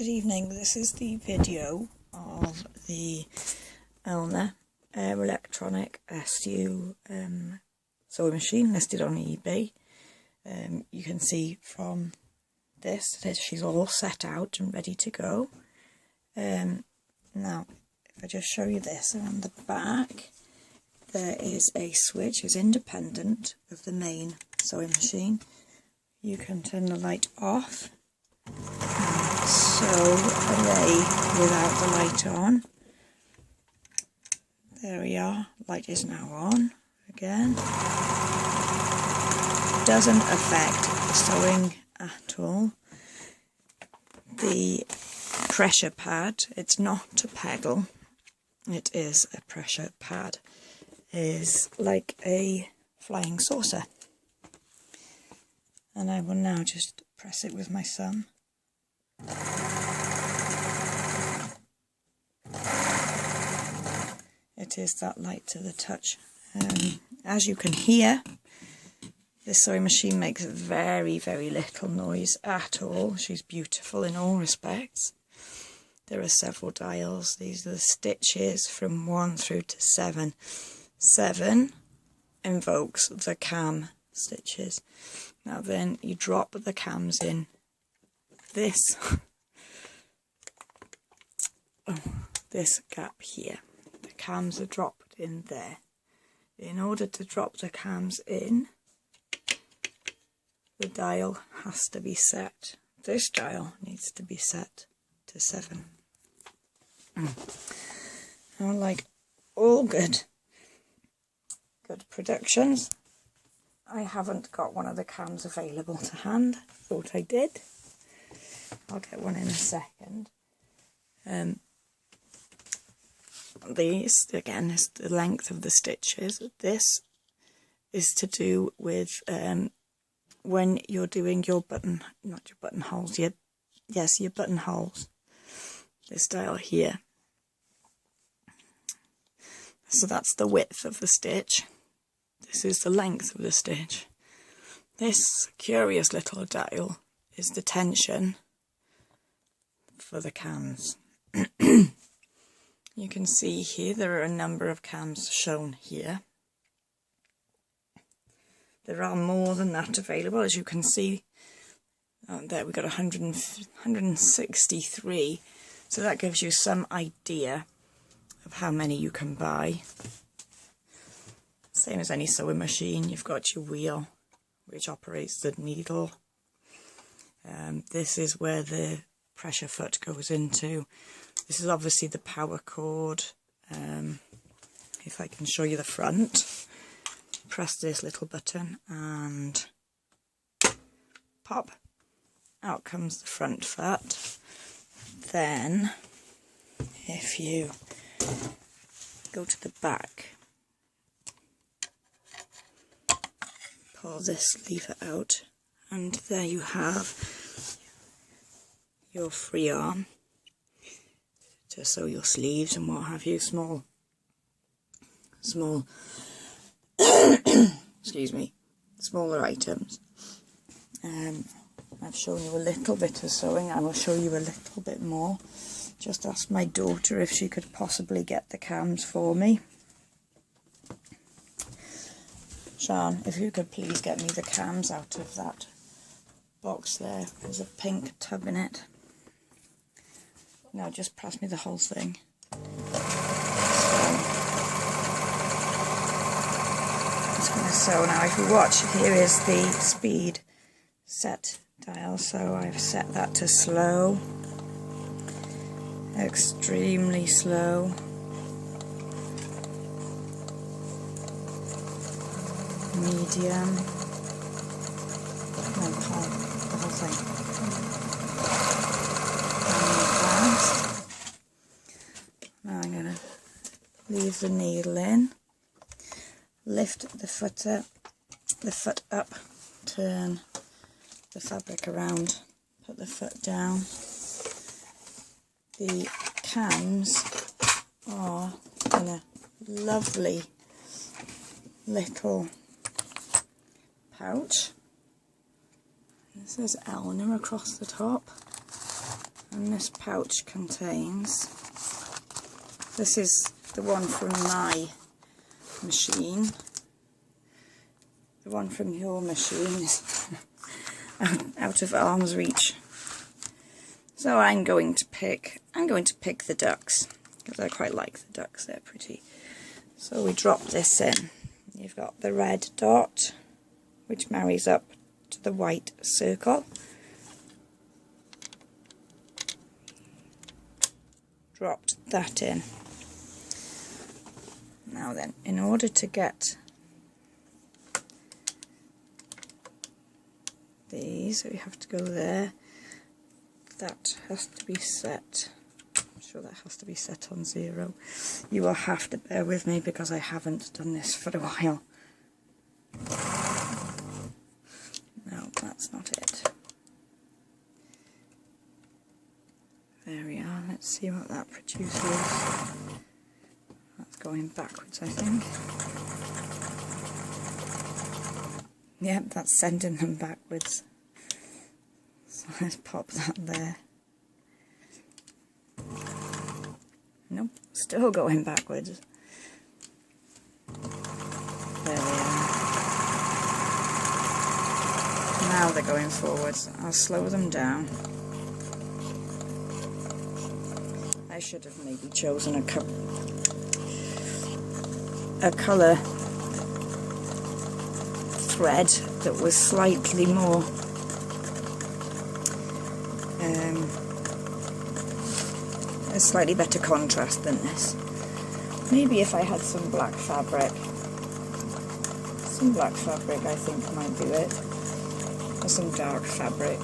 Good evening, this is the video of the Elna Electronic SU sewing machine listed on eBay. You can see from this that she's all set out and ready to go. Now, if I just show you this, around the back there is a switch, is independent of the main sewing machine. You can turn the light off and sew away without the light on. There we are, light is now on again. Doesn't affect the sewing at all. The pressure pad, it's not a pedal, it is a pressure pad, is like a flying saucer. And I will now just press it with my thumb. It is that light to the touch. As you can hear, this sewing machine makes very, very little noise at all. She's beautiful in all respects. There are several dials. These are the stitches from 1 through to 7. 7 invokes the cam stitches. Now then you drop the cams in this this gap here. The cams are dropped in there. In order to drop the cams in, the dial has to be set. This dial needs to be set to 7. Now, like all good productions, I haven't got one of the cams available to hand. Thought I did. I'll get one in a second. These, again, is the length of the stitches. This is to do with when you're doing your button, not your buttonholes, your buttonholes. This dial here. So that's the width of the stitch. This is the length of the stitch. This curious little dial is the tension for the cams. You can see here there are a number of cams shown here. There are more than that available, as you can see. There we've got 163, so that gives you some idea of how many you can buy. Same as any sewing machine, you've got your wheel which operates the needle. This is where the pressure foot goes into. This is obviously the power cord. If I can show you the front, press this little button and pop, out comes the front foot. Then if you go to the back, pull this lever out, and there you have your free arm to sew your sleeves and what have you, small excuse me, smaller items. I've shown you a little bit of sewing. I will show you a little bit more. Just asked my daughter if she could possibly get the cams for me. Sean, if you could please get me the cams out of that box there. There's a pink tub in it. No, just pass me the whole thing. Just going to sew now. If you watch, here is the speed set dial. So I've set that to slow, extremely slow, medium, no, the whole thing. Now I'm going to leave the needle in, lift the foot up, turn the fabric around, put the foot down. The cams are in a lovely little pouch. This is Elna across the top. And this pouch contains, this is the one from my machine. The one from your machine is out of arm's reach. So I'm going to pick the ducks, because I quite like the ducks, they're pretty. So we drop this in. You've got the red dot, which marries up to the white circle. Dropped that in. Now then, in order to get these, we have to go there. That has to be set. I'm sure that has to be set on 0. You will have to bear with me because I haven't done this for a while. No, that's not it. There we are. Let's see what that produces. That's going backwards, I think. Yep, that's sending them backwards. So let's pop that there. Nope, still going backwards. There we are. Now they're going forwards. I'll slow them down. I should have maybe chosen a colour thread that was slightly more a slightly better contrast than this. Maybe if I had some black fabric. Some black fabric I think might do it. Or some dark fabric.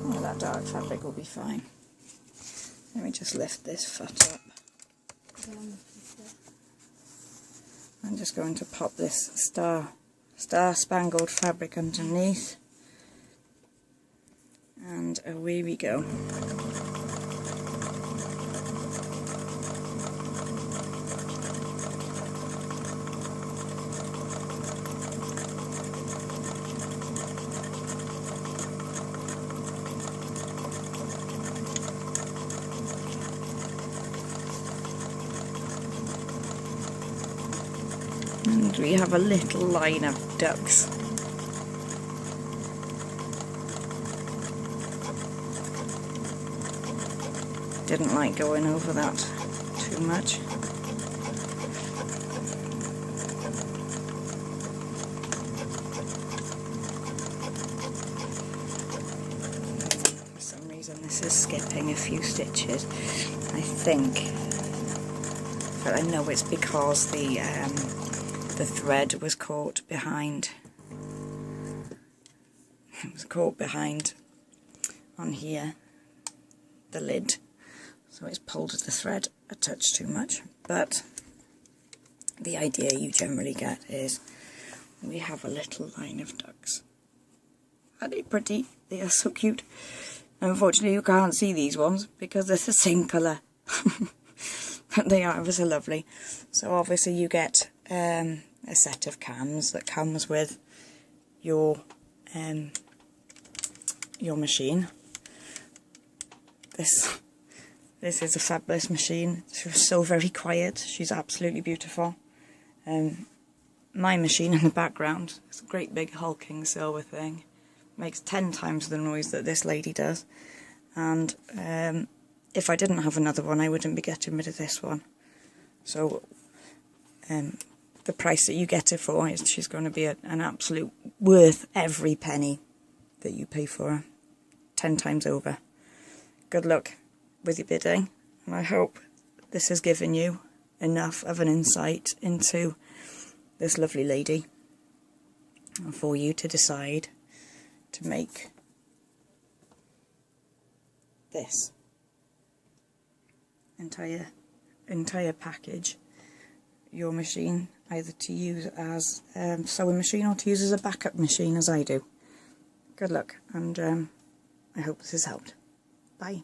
Oh, that dark fabric will be fine. Let me just lift this foot up. I'm just going to pop this star-spangled fabric underneath. And away we go. And we have a little line of ducks. Didn't like going over that too much. For some reason this is skipping a few stitches, I think. But I know it's because the thread was caught behind. It was caught behind on here, the lid. So it's pulled the thread a touch too much, but the idea you generally get is we have a little line of ducks. Are they pretty? They are so cute. Unfortunately you can't see these ones because they're the same colour. But they are ever so lovely. So obviously you get a set of cams that comes with your machine. This is a fabulous machine. She's so very quiet. She's absolutely beautiful. My machine in the background is a great big hulking silver thing. Makes 10 times the noise that this lady does. And if I didn't have another one, I wouldn't be getting rid of this one. So the price that you get her for is she's going to be an absolute worth every penny that you pay for her. 10 times over. Good luck with your bidding, and I hope this has given you enough of an insight into this lovely lady for you to decide to make this entire package your machine, either to use as a sewing machine or to use as a backup machine as I do. Good luck, and I hope this has helped. Bye.